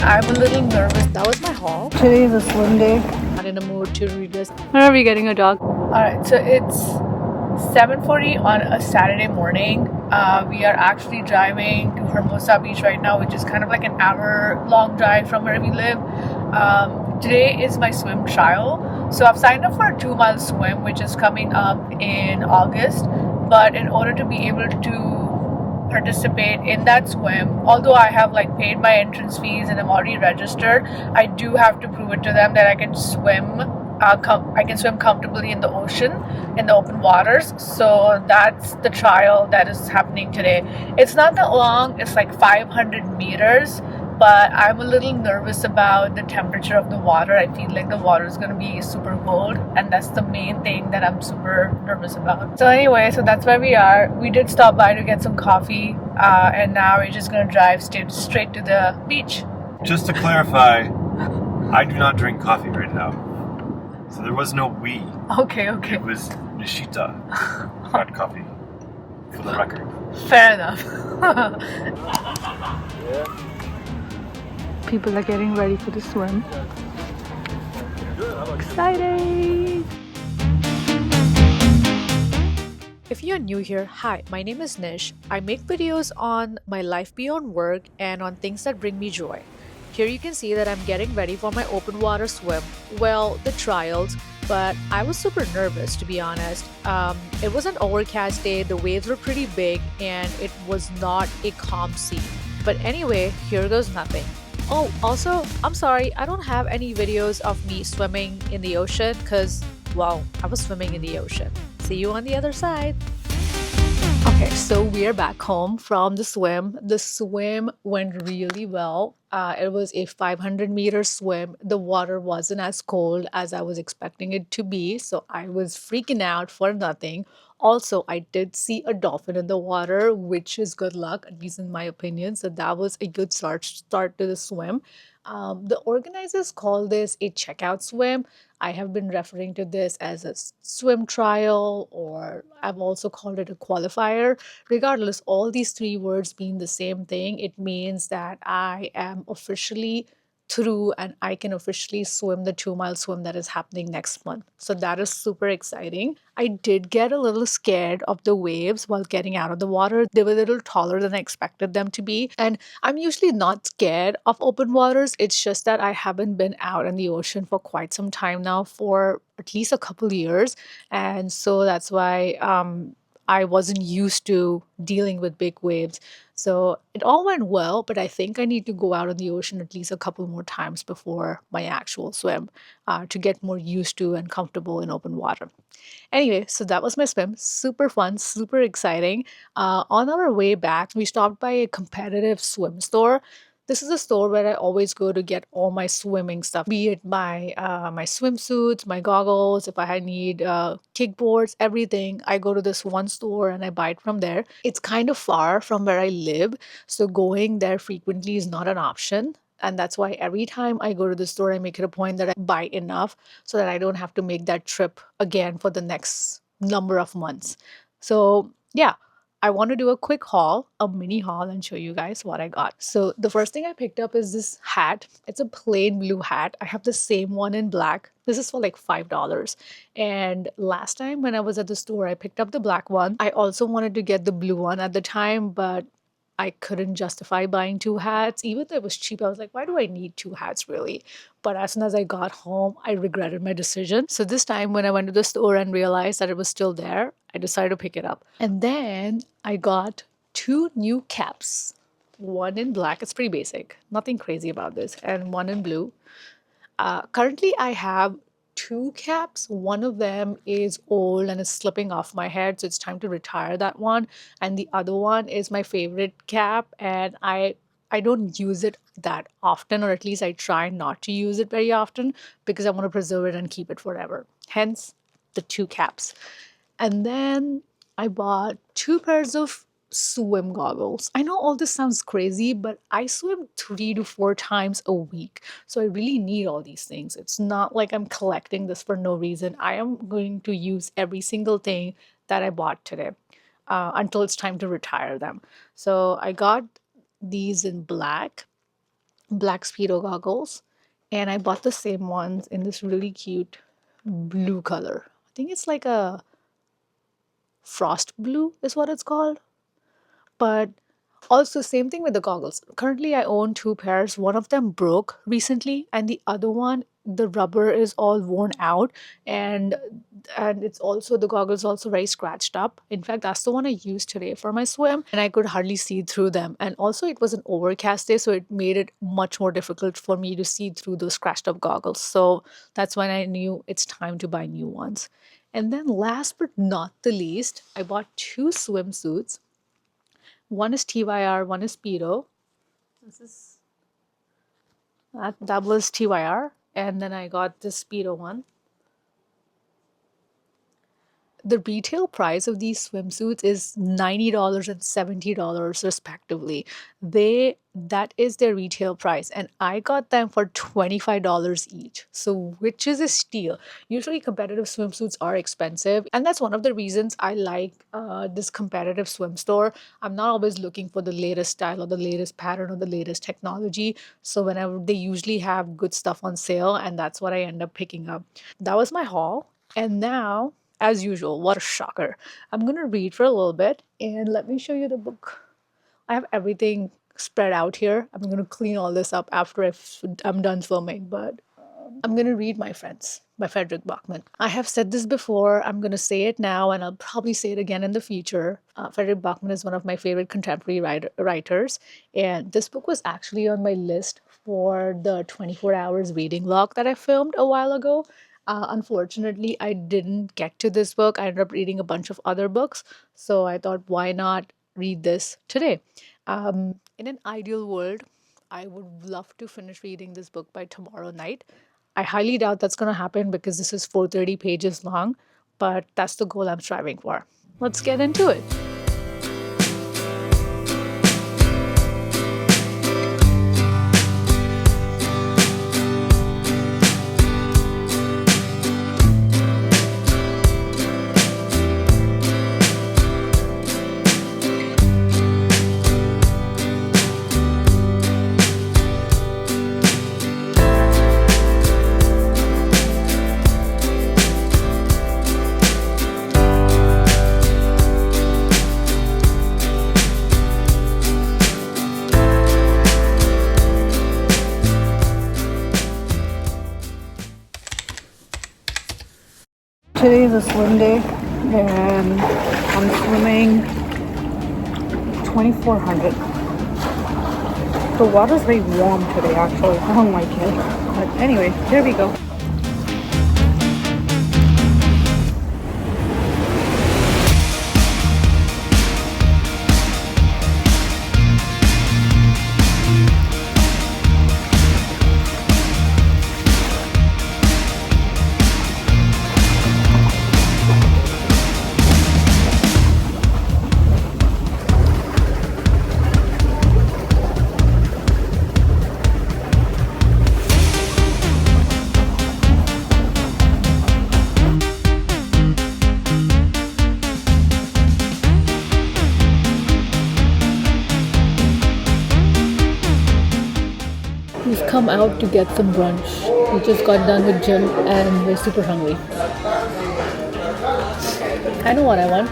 I'm a little nervous. That was my haul. Today is a swim day. Not in a mood to read this. When are we getting a dog? Alright, so it's 7:40 on a Saturday morning. We are actually driving to Hermosa Beach right now, which is kind of like an hour-long drive from where we live. Today is my swim trial. So I've signed up for a 2-mile swim, which is coming up in August. But in order to be able to participate in that swim, although I have like paid my entrance fees and I'm already registered, I do have to prove it to them that I can swim. I can swim comfortably in the ocean, in the open waters. So that's the trial that is happening today. It's not that long. It's like 500 meters. But I'm a little nervous about the temperature of the water. I feel like the water is going to be super cold, and that's the main thing that I'm super nervous about. So anyway, so that's where we are. We did stop by to get some coffee, and now we're just going to drive straight to the beach. Just to clarify, I do not drink coffee right now. So there was no we. Okay. It was Nishita got coffee, for the record. Fair enough. People are getting ready for the swim. Exciting! If you're new here, hi, my name is Nish. I make videos on my life beyond work and on things that bring me joy. Here you can see that I'm getting ready for my open water swim. Well, the trials, but I was super nervous to be honest. It was an overcast day, the waves were pretty big, and it was not a calm sea. But anyway, here goes nothing. Oh, also, I'm sorry, I don't have any videos of me swimming in the ocean because, well, I was swimming in the ocean. See you on the other side. Okay, so we're back home from the swim. The swim went really well. It was a 500-meter swim. The water wasn't as cold as I was expecting it to be, so I was freaking out for nothing. Also, I did see a dolphin in the water, which is good luck, at least in my opinion. So that was a good start to the swim. The organizers call this a checkout swim. I have been referring to this as a swim trial, or I've also called it a qualifier. Regardless, all these three words mean the same thing. It means that I am officially through and I can officially swim the 2-mile swim that is happening next month. So that is super exciting. I did get a little scared of the waves while getting out of the water. They were a little taller than I expected them to be. And I'm usually not scared of open waters. It's just that I haven't been out in the ocean for quite some time now, for at least a couple years. And so that's why I wasn't used to dealing with big waves. So it all went well, but I think I need to go out in the ocean at least a couple more times before my actual swim to get more used to and comfortable in open water. Anyway, so that was my swim. Super fun, super exciting. On our way back, we stopped by a competitive swim store. This is a store where I always go to get all my swimming stuff, be it my swimsuits, my goggles, if I need kickboards, everything. I go to this one store and I buy it from there. It's kind of far from where I live, so going there frequently is not an option. And that's why every time I go to the store, I make it a point that I buy enough so that I don't have to make that trip again for the next number of months. So, yeah, I want to do a quick haul, a mini haul, and show you guys what I got. So, the first thing I picked up is this hat. It's a plain blue hat. I have the same one in black. This is for like $5. And last time when I was at the store, I picked up the black one. I also wanted to get the blue one at the time, but I couldn't justify buying two hats. Even though it was cheap, I was like, why do I need two hats really? But as soon as I got home, I regretted my decision. So this time when I went to the store and realized that it was still there, I decided to pick it up. And then I got two new caps. One in black, it's pretty basic, nothing crazy about this, and one in blue. Currently, I have two caps. One of them is old and is slipping off my head, so it's time to retire that one. And the other one is my favorite cap, and I don't use it that often, or at least I try not to use it very often because I want to preserve it and keep it forever. Hence, the two caps. And then I bought two pairs of swim goggles. I know all this sounds crazy, but I swim 3 to 4 times a week. So I really need all these things. It's not like I'm collecting this for no reason. I am going to use every single thing that I bought today until it's time to retire them. So I got these in black. black Speedo goggles, and I bought the same ones in this really cute blue color. I think it's like a frost blue, is what it's called. But also, same thing with the goggles. Currently, I own two pairs. One of them broke recently, and the other one, the rubber is all worn out, and it's also the goggles also very scratched up. In fact, that's the one I used today for my swim, and I could hardly see through them. And also, it was an overcast day, so it made it much more difficult for me to see through those scratched up goggles. So that's when I knew it's time to buy new ones. And then, last but not the least, I bought two swimsuits. One is TYR, one is Speedo. This is that was TYR, and then I got this Speedo one. The retail price of these swimsuits is $90 and $70 respectively. That is their retail price, and I got them for $25 each. So which is a steal. Usually competitive swimsuits are expensive, and that's one of the reasons I like this competitive swim store. I'm not always looking for the latest style or the latest pattern or the latest technology. So whenever they usually have good stuff on sale, and that's what I end up picking up. That was my haul. And now, as usual, what a shocker. I'm going to read for a little bit and let me show you the book. I have everything spread out here. I'm going to clean all this up after I'm done filming, but I'm going to read My Friends by Frederick Bachman. I have said this before, I'm going to say it now, and I'll probably say it again in the future. Frederick Bachman is one of my favorite contemporary writers, and this book was actually on my list for the 24 hours reading log that I filmed a while ago. Unfortunately, I didn't get to this book. I ended up reading a bunch of other books, so I thought, why not read this today? In an ideal world, I would love to finish reading this book by tomorrow night. I highly doubt that's going to happen because this is 430 pages long, but that's the goal I'm striving for. Let's get into it. Today is a swim day, and I'm swimming 2400. The water's very warm today, actually. I don't like it. But anyway, here we go. We've come out to get some brunch. We just got done with gym and we're super hungry. I know what I want.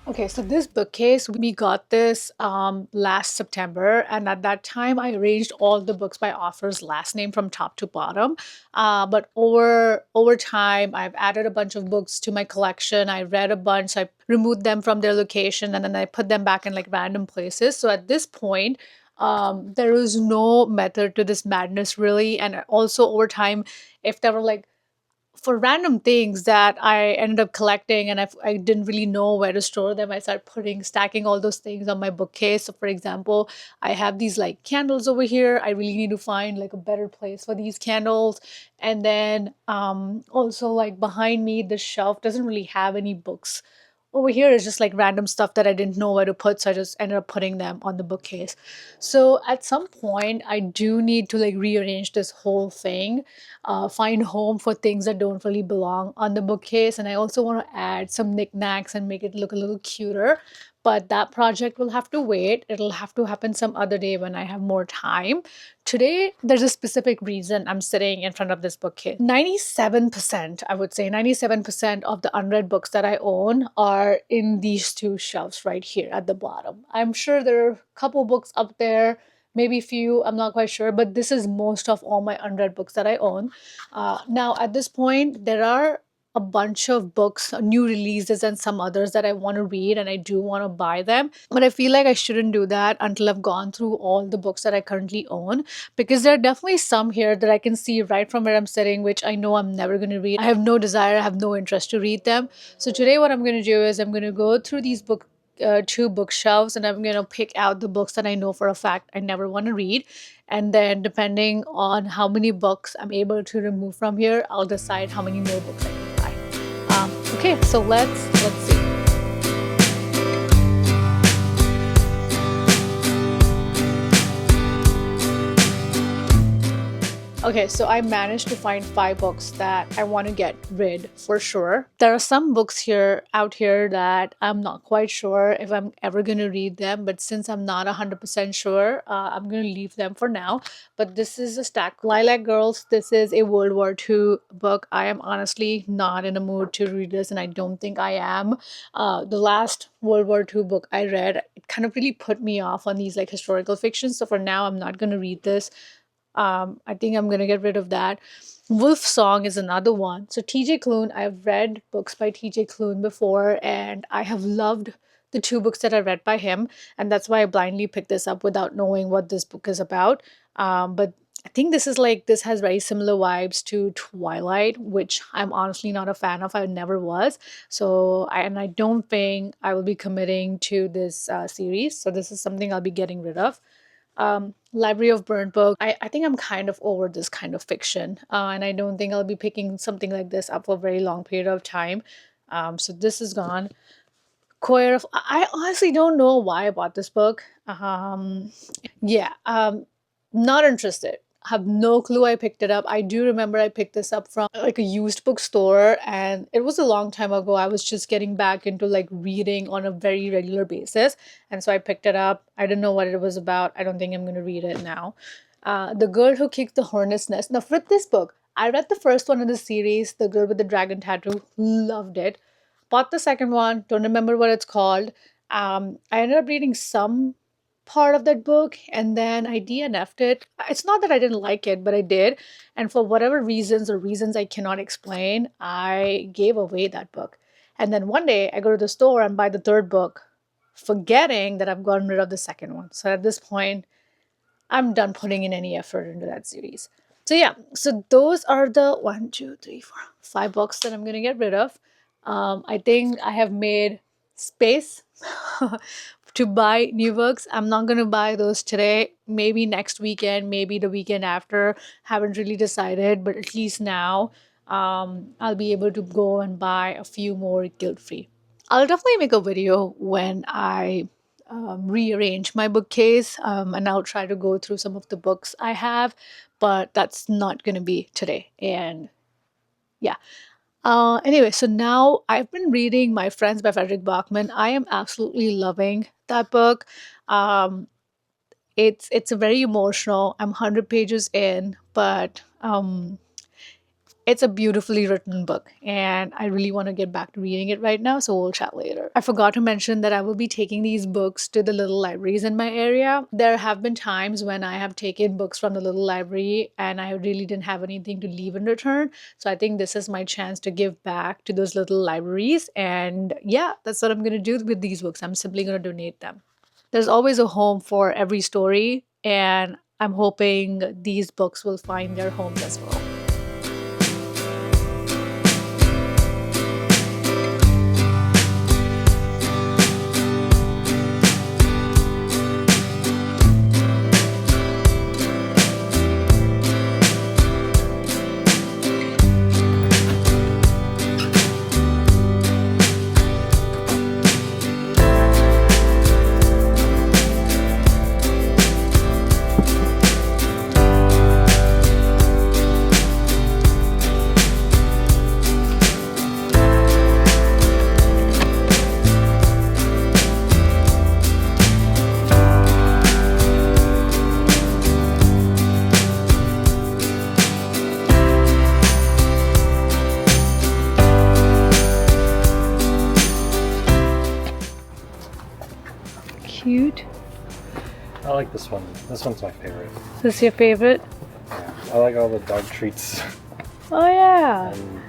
Okay, so this bookcase, we got this last September, and at that time, I arranged all the books by author's last name from top to bottom. But over time, I've added a bunch of books to my collection. I read a bunch, I removed them from their location, and then I put them back in like random places. So at this point, there is no method to this madness really. And also over time, if there were like for random things that I ended up collecting and I didn't really know where to store them, I started stacking all those things on my bookcase. So, for example, I have these like candles over here. I really need to find like a better place for these candles. And then also, like behind me, the shelf doesn't really have any books over here is just like random stuff that I didn't know where to put, so I just ended up putting them on the bookcase. So at some point, I do need to like rearrange this whole thing, find home for things that don't really belong on the bookcase, and I also want to add some knickknacks and make it look a little cuter. But that project will have to wait. It'll have to happen some other day when I have more time. Today, there's a specific reason I'm sitting in front of this bookcase. 97%, I would say, 97% of the unread books that I own are in these two shelves right here at the bottom. I'm sure there are a couple books up there, maybe few, I'm not quite sure, but this is most of all my unread books that I own. Now, at this point, there are a bunch of books, new releases, and some others that I want to read, and I do want to buy them. But I feel like I shouldn't do that until I've gone through all the books that I currently own, because there are definitely some here that I can see right from where I'm sitting, which I know I'm never going to read. I have no desire, I have no interest to read them. So today, what I'm going to do is I'm going to go through these two bookshelves, and I'm going to pick out the books that I know for a fact I never want to read. And then depending on how many books I'm able to remove from here, I'll decide how many more books I can buy. Okay, so let's see. Okay, so I managed to find 5 books that I want to get rid for sure. There are some books out here that I'm not quite sure if I'm ever going to read them, but since I'm not 100% sure, I'm going to leave them for now. But this is a stack. Lilac Girls, this is a World War II book. I am honestly not in a mood to read this, and I don't think I am. The last World War II book I read, it kind of really put me off on these like historical fictions. So for now, I'm not going to read this. I think I'm gonna get rid of that. Wolf Song is another one. So TJ Klune, I've read books by TJ Klune before, and I have loved the 2 books that I read by him, and that's why I blindly picked this up without knowing what this book is about. But I think this has very similar vibes to Twilight, which I'm honestly not a fan of. I never was. So I don't think I will be committing to this series. So this is something I'll be getting rid of. Library of Burnt Books. I think I'm kind of over this kind of fiction, and I don't think I'll be picking something like this up for a very long period of time. So this is gone. Choir of, I honestly don't know why I bought this book. Yeah, not interested. Have no clue I picked it up. I do remember I picked this up from like a used bookstore, and it was a long time ago. I was just getting back into like reading on a very regular basis, and so I picked it up. I didn't know what it was about. I don't think I'm going to read it now. The Girl Who Kicked the Hornet's Nest. Now for this book, I read the first one in the series, The Girl with the Dragon Tattoo. Loved it. Bought the second one. Don't remember what it's called. I ended up reading some part of that book, and then I DNF'd it. It's not that I didn't like it, but I did. And for whatever reasons or reasons I cannot explain, I gave away that book. And then one day I go to the store and buy the third book, forgetting that I've gotten rid of the second one. So at this point, I'm done putting in any effort into that series. So yeah, so those are the 1, 2, 3, 4, 5 books that I'm going to get rid of. I think I have made space to buy new books. I'm not going to buy those today. Maybe next weekend, maybe the weekend after. Haven't really decided, but at least now I'll be able to go and buy a few more guilt-free. I'll definitely make a video when I rearrange my bookcase, and I'll try to go through some of the books I have, but that's not going to be today. And yeah. Anyway, so now I've been reading My Friends by Frederick Bachman. I am absolutely loving that book. It's very emotional. I'm 100 pages in, but it's a beautifully written book, and I really want to get back to reading it right now, so we'll chat later. I forgot to mention that I will be taking these books to the little libraries in my area. There have been times when I have taken books from the little library and I really didn't have anything to leave in return. So I think this is my chance to give back to those little libraries. And yeah, that's what I'm going to do with these books. I'm simply going to donate them. There's always a home for every story, and I'm hoping these books will find their homes as well. I like this one. This one's my favorite. Is this your favorite? Yeah. I like all the dog treats. Oh yeah. And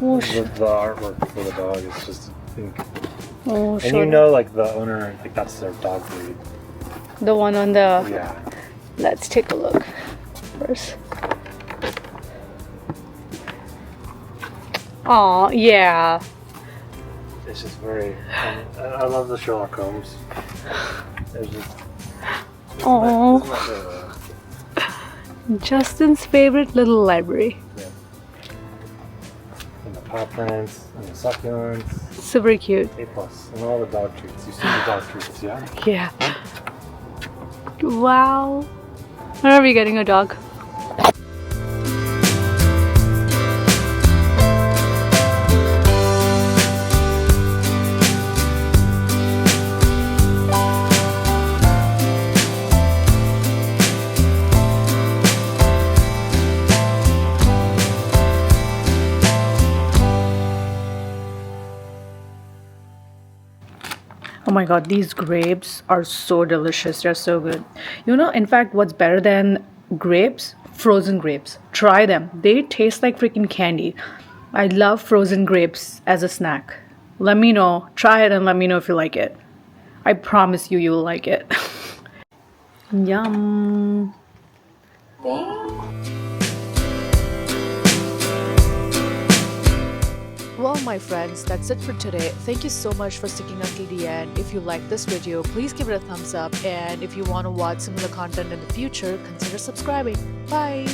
Oh, the artwork for the dog is just oh, and you know, like the owner, like that's their dog breed. the one on the. Yeah. Let's take a look first. Oh yeah. It's just very. I love the Sherlock Holmes. It's just. Oh. It's my favorite. Justin's favorite little library. Yeah. And the paw prints and the succulents. Super cute. A plus and all the dog treats. You've seen the dog treats, yeah? Yeah. Wow. When are we getting a dog? Oh my god, these grapes are so delicious. They're so good. You know, in fact, what's better than grapes? Frozen grapes. Try them. They taste like freaking candy. I love frozen grapes as a snack. Let me know. Try it and let me know if you like it. I promise you, will like it. Yum. Well, my friends, that's it for today. Thank you so much for sticking until the end. If you like this video, please give it a thumbs up. And if you want to watch similar content in the future, consider subscribing. Bye!